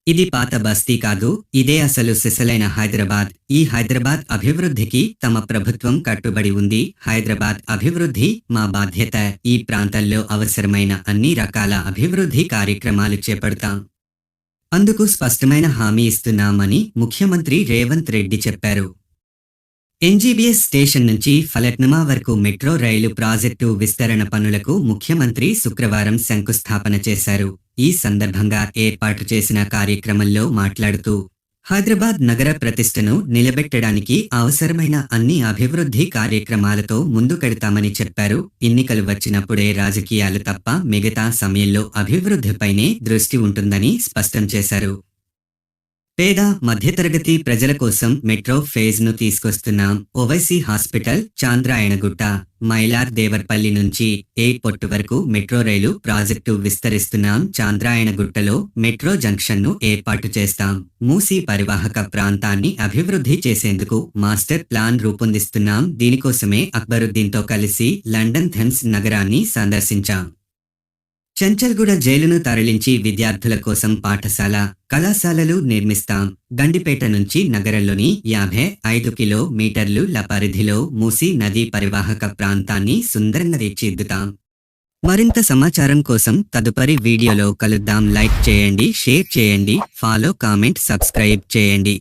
ఇది పాత బస్తీ కాదు, ఇదే అసలు సిసలైన హైదరాబాద్. ఈ హైదరాబాద్ అభివృద్ధికి తమ ప్రభుత్వం కట్టుబడి ఉంది. హైదరాబాద్ అభివృద్ధి మా బాధ్యత. ఈ ప్రాంతంలో అవసరమైన అన్ని రకాల అభివృద్ధి కార్యక్రమాలు చేపడతాం. అందుకు స్పష్టమైన హామీ ఇస్తున్నామని ముఖ్యమంత్రి రేవంత్ రెడ్డి చెప్పారు. ఎన్జీబీఎస్ స్టేషన్ నుంచి ఫలక్నుమా వరకు మెట్రో రైలు ప్రాజెక్టు విస్తరణ పనులకు ముఖ్యమంత్రి శుక్రవారం శంకుస్థాపన చేశారు. ఈ సందర్భంగా ఏర్పాటు చేసిన కార్యక్రమంలో మాట్లాడుతూ, హైదరాబాద్ నగర ప్రతిష్టను నిలబెట్టడానికి అవసరమైన అన్ని అభివృద్ధి కార్యక్రమాలతో ముందుకెడతామని చెప్పారు. ఎన్నికలు వచ్చినప్పుడే రాజకీయాలు తప్ప మిగతా సమయంలో అభివృద్ధిపైనే దృష్టి ఉంటుందని స్పష్టం చేశారు. పేద మధ్యతరగతి ప్రజల కోసం మెట్రో ఫేజ్ ను తీసుకొస్తున్నాం. ఓవైసీ హాస్పిటల్, చాంద్రాయణగుట్ట, మైలార్ దేవర్పల్లి నుంచి ఎయిర్పోర్ట్ వరకు మెట్రో రైలు ప్రాజెక్టు విస్తరిస్తున్నాం. చాంద్రాయణగుట్టలో మెట్రో జంక్షన్ ను ఏర్పాటు చేస్తాం. మూసీ పరివాహక ప్రాంతాన్ని అభివృద్ధి చేసేందుకు మాస్టర్ ప్లాన్ రూపొందిస్తున్నాం. దీనికోసమే అక్బరుద్దీన్తో కలిసి లండన్ థెమ్స్ నగరాన్ని సందర్శించాం. చెంచల్గూడ జైలును తరలించి విద్యార్థుల కోసం పాఠశాల, కళాశాలలు నిర్మిస్తాం. గండిపేట నుంచి నగరంలోని 55 కిలోమీటర్ల పరిధిలో మూసీ నదీ పరివాహక ప్రాంతాన్ని సుందరంగా తీర్చిదిద్దుతాం. మరింత సమాచారం కోసం తదుపరి వీడియోలో కలుద్దాం. లైక్ చేయండి, షేర్ చేయండి, ఫాలో, కామెంట్, సబ్స్క్రైబ్ చేయండి.